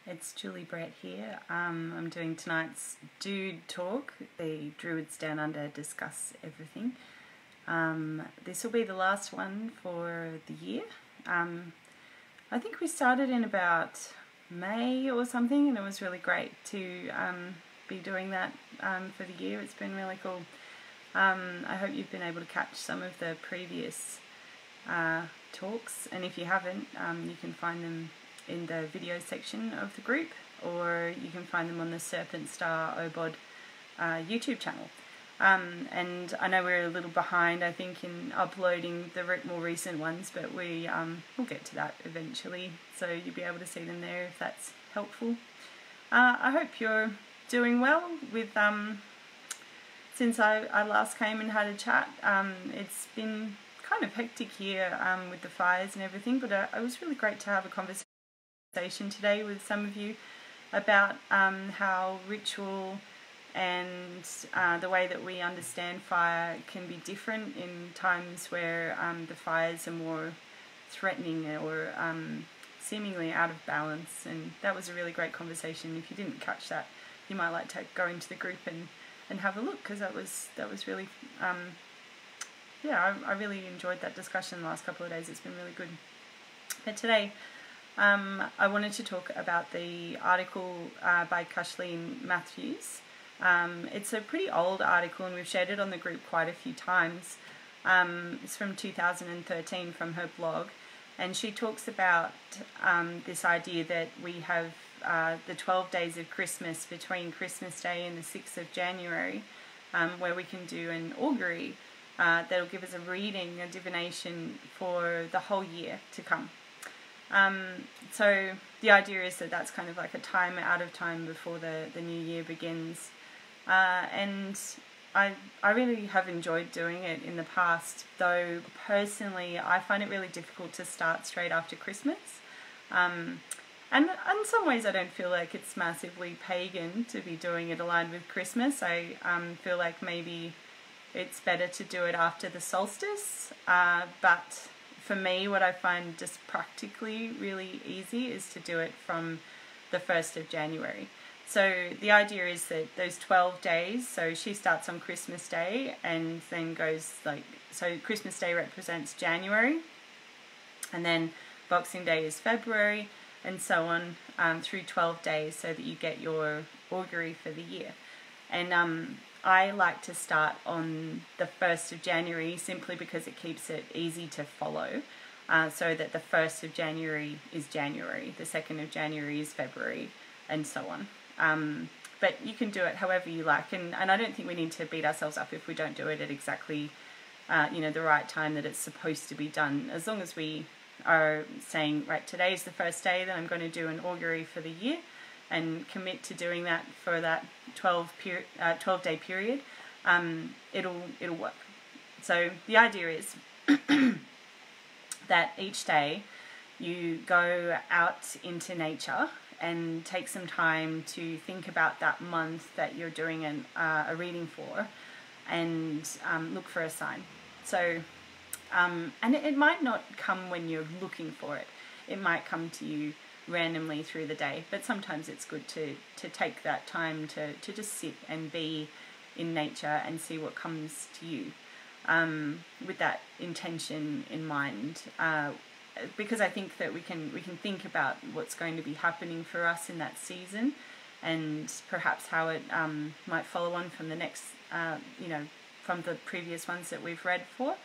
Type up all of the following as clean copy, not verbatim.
it's Julie Brett here. I'm doing tonight's Dude Talk, the Druids Down Under discuss everything. This will be the last one for the year. I think we started in about May or something, and it was really great to be doing that for the year. It's been really cool. I hope you've been able to catch some of the previous talks, and if you haven't, you can find them in the video section of the group, or you can find them on the SerpentStar OBOD YouTube channel. And I know we're a little behind, I think, in uploading the more recent ones, but we'll get to that eventually, so you'll be able to see them there if that's helpful. I hope you're doing well with since I last came and had a chat. It's been kind of hectic here with the fires and everything, but it was really great to have a conversation today with some of you about how ritual and the way that we understand fire can be different in times where the fires are more threatening or seemingly out of balance. And that was a really great conversation. If you didn't catch that, you might like to go into the group and have a look, because that was really yeah, I really enjoyed that discussion the last couple of days. It's been really good. But today I wanted to talk about the article by Kathleen Matthews. It's a pretty old article, and we've shared it on the group quite a few times. It's from 2013 from her blog, and she talks about this idea that we have the 12 days of Christmas between Christmas Day and the 6th of January, where we can do an augury that'll give us a reading, a divination for the whole year to come. So the idea is that that's kind of like a time out of time before the new year begins. And I really have enjoyed doing it in the past, though personally I find it really difficult to start straight after Christmas. And in some ways I don't feel like it's massively pagan to be doing it aligned with Christmas. I feel like maybe it's better to do it after the solstice, but for me, what I find just practically really easy is to do it from the 1st of January. So the idea is that those 12 days, so she starts on Christmas Day and then goes like, so Christmas Day represents January, and then Boxing Day is February, and so on through 12 days, so that you get your augury for the year. And I like to start on the 1st of January simply because it keeps it easy to follow, so that the 1st of January is January, the 2nd of January is February, and so on. But you can do it however you like, and I don't think we need to beat ourselves up if we don't do it at exactly the right time that it's supposed to be done. As long as we are saying, right, today is the first day that I'm going to do an augury for the year, and commit to doing that for that 12-day period, it'll work. So the idea is that each day you go out into nature and take some time to think about that month that you're doing a reading for, and look for a sign. So, and it might not come when you're looking for it. It might come to you randomly through the day, but sometimes it's good to take that time to just sit and be in nature and see what comes to you, with that intention in mind, because I think that we can think about what's going to be happening for us in that season, and perhaps how it might follow on from the next from the previous ones that we've read for,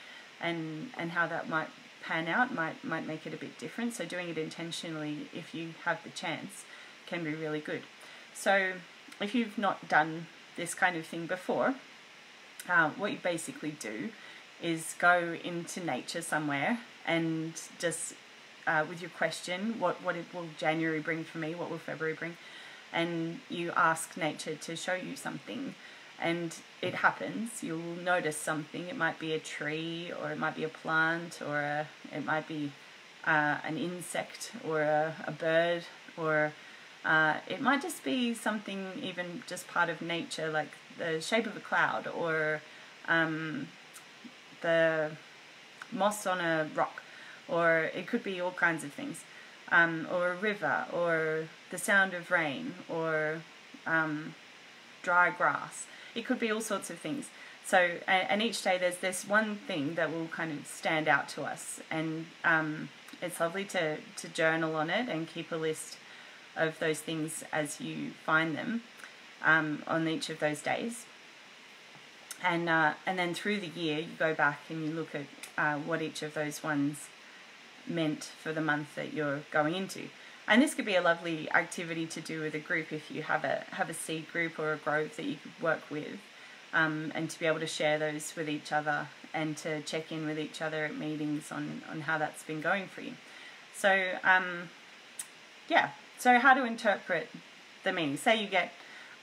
and how that might pan out, might make it a bit different. So doing it intentionally, if you have the chance, can be really good. So if you've not done this kind of thing before, what you basically do is go into nature somewhere and just with your question, what will January bring for me, what will February bring, and you ask nature to show you something. And it happens, you'll notice something. It might be a tree, or it might be a plant, or it might be an insect, or a bird, or it might just be something even just part of nature, like the shape of a cloud, or the moss on a rock, or it could be all kinds of things. or a river, or the sound of rain, or dry grass. It could be all sorts of things. So, and each day there's this one thing that will kind of stand out to us, and it's lovely to journal on it and keep a list of those things as you find them on each of those days. And then through the year you go back and you look at what each of those ones meant for the month that you're going into. And this could be a lovely activity to do with a group if you have a seed group or a grove that you could work with, and to be able to share those with each other and to check in with each other at meetings on how that's been going for you. So yeah, so how to interpret the meaning. Say you get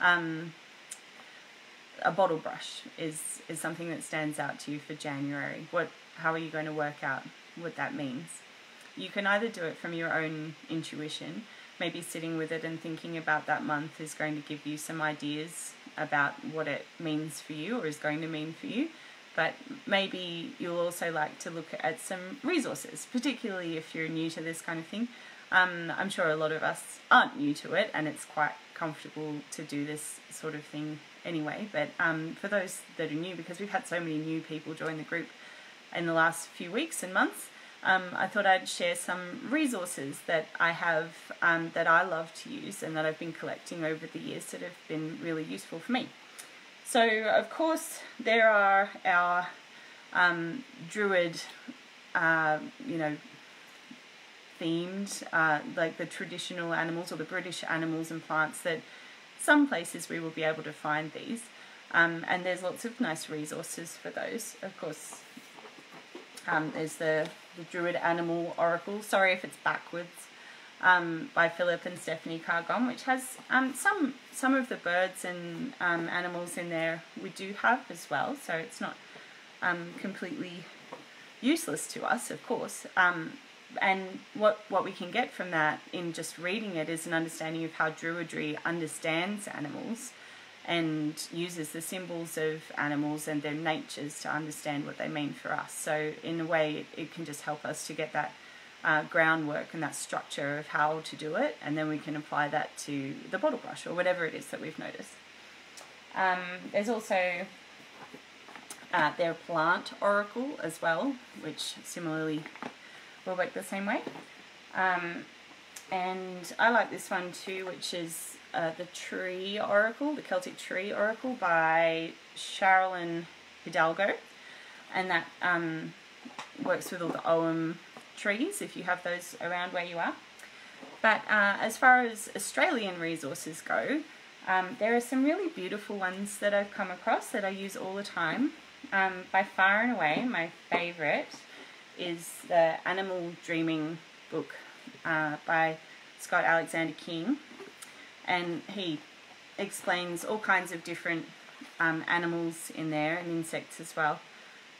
a bottle brush is something that stands out to you for January. How are you going to work out what that means? You can either do it from your own intuition, maybe sitting with it and thinking about that month is going to give you some ideas about what it means for you or is going to mean for you. But maybe you'll also like to look at some resources, particularly if you're new to this kind of thing. I'm sure a lot of us aren't new to it, and it's quite comfortable to do this sort of thing anyway. But for those that are new, because we've had so many new people join the group in the last few weeks and months, I thought I'd share some resources that I have that I love to use and that I've been collecting over the years that have been really useful for me. So, of course, there are our Druid, themed, like the traditional animals or the British animals and plants that some places we will be able to find these. And there's lots of nice resources for those. Of course, there's the Druid Animal Oracle, sorry if it's backwards, by Philip and Stephanie Cargon, which has some of the birds and animals in there we do have as well, so it's not completely useless to us, of course. And what we can get from that in just reading it is an understanding of how Druidry understands animals and uses the symbols of animals and their natures to understand what they mean for us. So in a way it can just help us to get that groundwork and that structure of how to do it, and then we can apply that to the bottle brush or whatever it is that we've noticed. There's also their plant oracle as well, which similarly will work the same way. And I like this one too, which is the Tree Oracle, the Celtic Tree Oracle by Sherilyn Hidalgo, and that works with all the Ogham trees if you have those around where you are. But as far as Australian resources go, there are some really beautiful ones that I've come across that I use all the time. By far and away my favourite is the Animal Dreaming book by Scott Alexander King, and he explains all kinds of different animals in there and insects as well,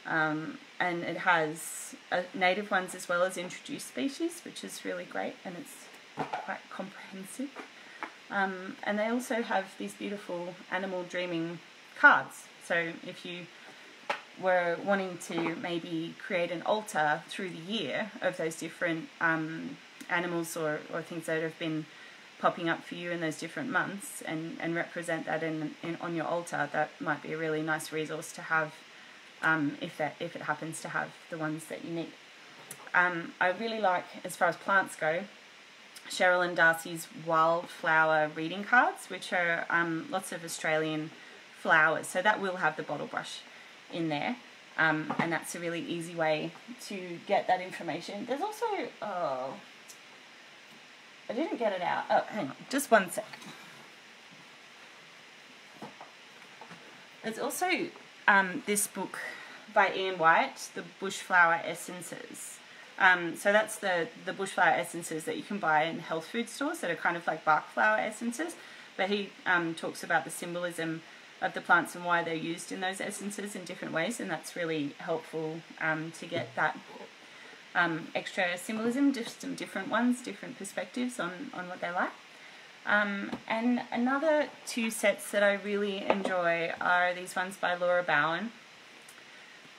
and it has native ones as well as introduced species, which is really great, and it's quite comprehensive. And they also have these beautiful animal dreaming cards, so if you were wanting to maybe create an altar through the year of those different animals or things that have been popping up for you in those different months, and represent that on your altar, that might be a really nice resource to have if it happens to have the ones that you need. I really like, as far as plants go, Cheryl and Darcy's wildflower reading cards, which are lots of Australian flowers, so that will have the bottle brush in there, and that's a really easy way to get that information. There's also, oh, I didn't get it out. Oh, hang on, just one sec. There's also this book by Ian White, The Bushflower Essences. So that's the bushflower essences that you can buy in health food stores that are kind of like bark flower essences, but he talks about the symbolism of the plants and why they're used in those essences in different ways, and that's really helpful to get that extra symbolism, just some different ones, different perspectives on what they like. And another two sets that I really enjoy are these ones by Laura Bowen,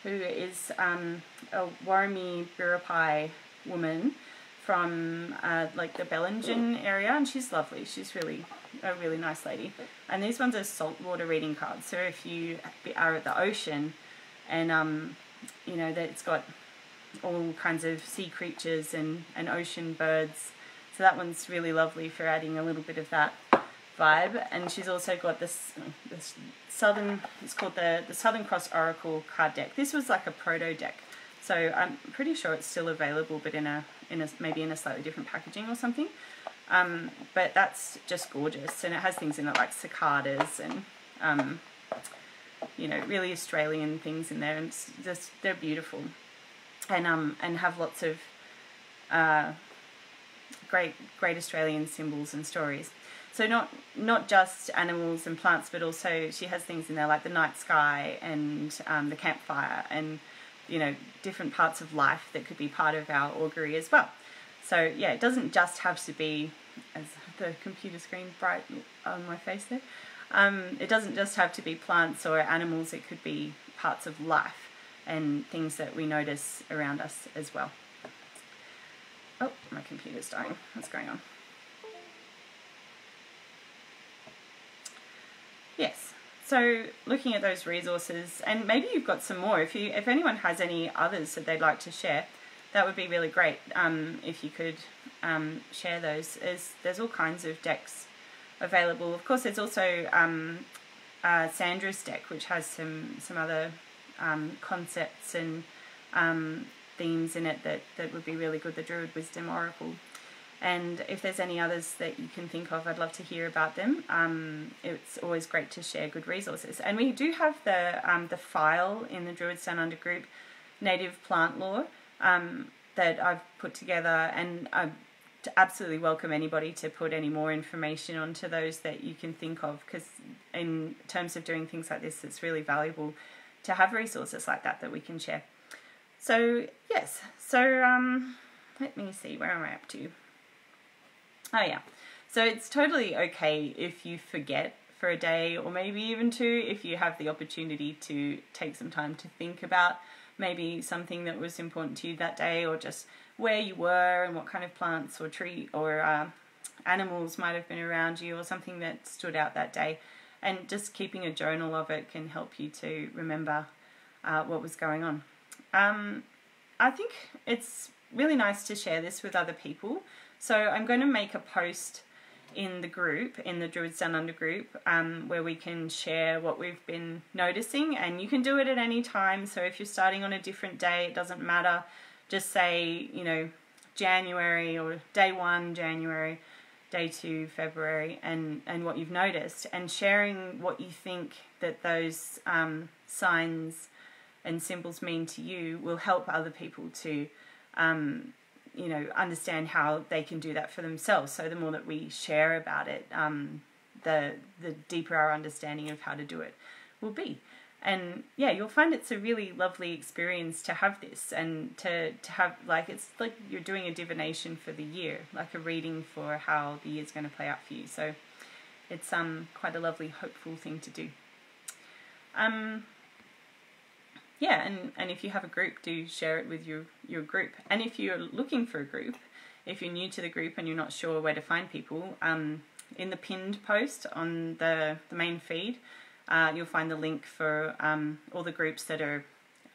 who is a Warrami Biripi woman from like the Bellingen area, and she's lovely. She's really a really nice lady. And these ones are saltwater reading cards. So if you are at the ocean, and you know that it's got all kinds of sea creatures and ocean birds, so that one's really lovely for adding a little bit of that vibe. And she's also got this southern, it's called the Southern Cross Oracle card deck. This was like a proto deck, so I'm pretty sure it's still available, but in a maybe in a slightly different packaging or something. But that's just gorgeous, and it has things in it like cicadas and you know, really Australian things in there, and it's just, they're beautiful, and have lots of great Australian symbols and stories. So not just animals and plants, but also she has things in there like the night sky and the campfire, and you know, different parts of life that could be part of our augury as well. So yeah, it doesn't just have to be, as the computer screen bright on my face there, it doesn't just have to be plants or animals, it could be parts of life and things that we notice around us as well. Oh, my computer's dying. What's going on? Yes, so looking at those resources, and maybe you've got some more. If anyone has any others that they'd like to share, that would be really great. If you could share those. There's all kinds of decks available. Of course, there's also Sandra's deck, which has some other concepts and themes in it that would be really good. The Druid Wisdom Oracle. And if there's any others that you can think of, I'd love to hear about them. It's always great to share good resources. And we do have the file in the Druids Down Under group, Native Plant Lore, that I've put together, and I absolutely welcome anybody to put any more information onto those that you can think of, because in terms of doing things like this, it's really valuable to have resources like that we can share. So yes, so let me see, where am I up to? Oh yeah, so it's totally okay if you forget for a day or maybe even two, if you have the opportunity to take some time to think about maybe something that was important to you that day, or just where you were and what kind of plants or tree or animals might have been around you, or something that stood out that day. And just keeping a journal of it can help you to remember what was going on. I think it's really nice to share this with other people. So I'm going to make a post in the group, in the Druids Down Under group, where we can share what we've been noticing, and you can do it at any time. So if you're starting on a different day, it doesn't matter. Just say, you know, January, or day 1 January, day 2 February, and what you've noticed, and sharing what you think that those signs and symbols mean to you will help other people to you know, understand how they can do that for themselves. So the more that we share about it, the deeper our understanding of how to do it will be. And yeah, you'll find it's a really lovely experience to have this, and to have, like, it's like you're doing a divination for the year, like a reading for how the year's going to play out for you. So it's quite a lovely, hopeful thing to do. Yeah, and if you have a group, do share it with your group. And if you're looking for a group, if you're new to the group and you're not sure where to find people, in the pinned post on the main feed, you'll find the link for all the groups that are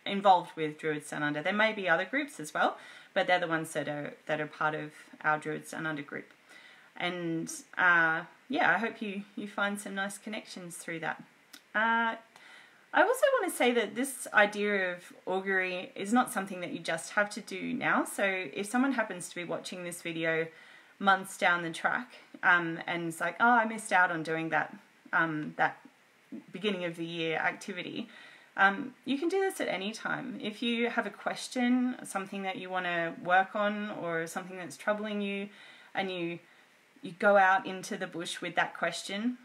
involved with Druids Down Under. There may be other groups as well, but they're the ones that are part of our Druids Down Under group. And yeah, I hope you find some nice connections through that. I also want to say that this idea of augury is not something that you just have to do now. So if someone happens to be watching this video months down the track, and it's like, oh, I missed out on doing that that beginning of the year activity, you can do this at any time. If you have a question, something that you want to work on, or something that's troubling you, and you go out into the bush with that question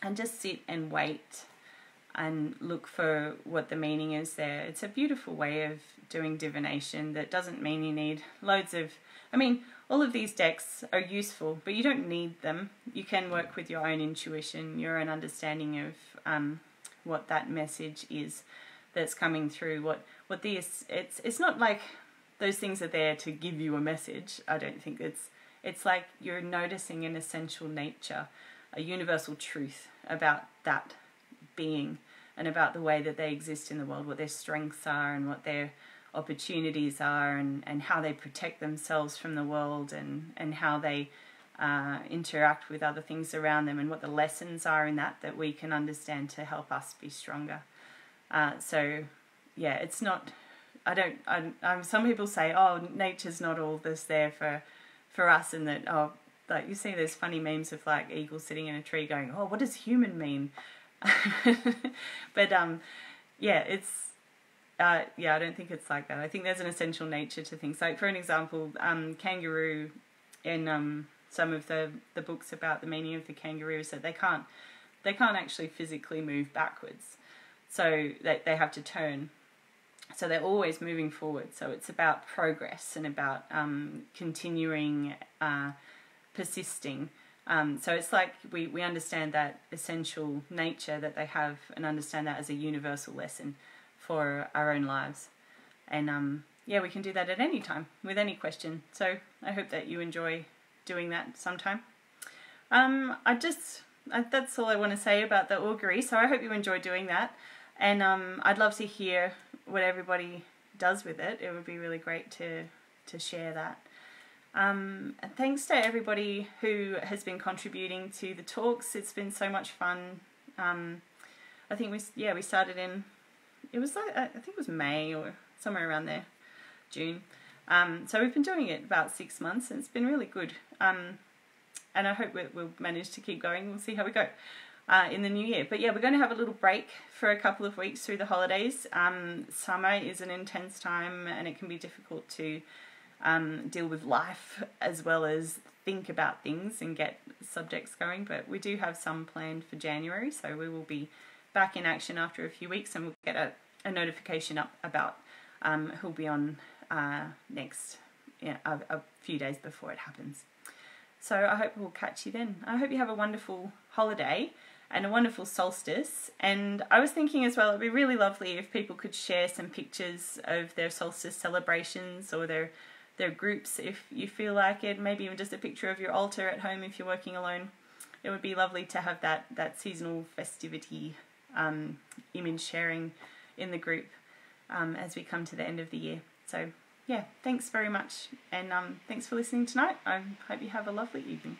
and just sit and wait and look for what the meaning is there. It's a beautiful way of doing divination that doesn't mean you need loads of... I mean, all of these decks are useful, but you don't need them. You can work with your own intuition, your own understanding of what that message is that's coming through. What it's not like those things are there to give you a message. I don't think it's like you're noticing an essential nature, a universal truth about that being and about the way that they exist in the world, what their strengths are and what their opportunities are, and how they protect themselves from the world, and how they interact with other things around them, and what the lessons are in that we can understand to help us be stronger. So yeah, it's not, some people say, oh, nature's not all this there for us, and that, oh, like you see those funny memes of like eagles sitting in a tree going, oh, what does human mean? But yeah, it's yeah, I don't think it's like that. I think there's an essential nature to things. Like for an example, kangaroo, in some of the books about the meaning of the kangaroo, is that they can't actually physically move backwards, so they have to turn. So they're always moving forward. So it's about progress and about continuing, persisting. So it's like we understand that essential nature that they have, and understand that as a universal lesson for our own lives. And yeah, we can do that at any time with any question. So I hope that you enjoy doing that sometime. That's all I want to say about the augury. So I hope you enjoy doing that. And I'd love to hear what everybody does with it. It would be really great to share that. Thanks to everybody who has been contributing to the talks. It's been so much fun. I think we started in, it was like, I think it was May or somewhere around there, June. So we've been doing it about 6 months, and it's been really good. And I hope we'll manage to keep going. We'll see how we go in the new year. But yeah, we're going to have a little break for a couple of weeks through the holidays. Summer is an intense time, and it can be difficult to deal with life as well as think about things and get subjects going. But we do have some planned for January, so we will be back in action after a few weeks, and we'll get a notification up about who'll be on next, a few days before it happens. So I hope we'll catch you then. I hope you have a wonderful holiday and a wonderful solstice. And I was thinking as well, it'd be really lovely if people could share some pictures of their solstice celebrations, or their groups if you feel like it. Maybe even just a picture of your altar at home if you're working alone. It would be lovely to have that seasonal festivity image sharing in the group as we come to the end of the year. So yeah, thanks very much, and thanks for listening tonight. I hope you have a lovely evening.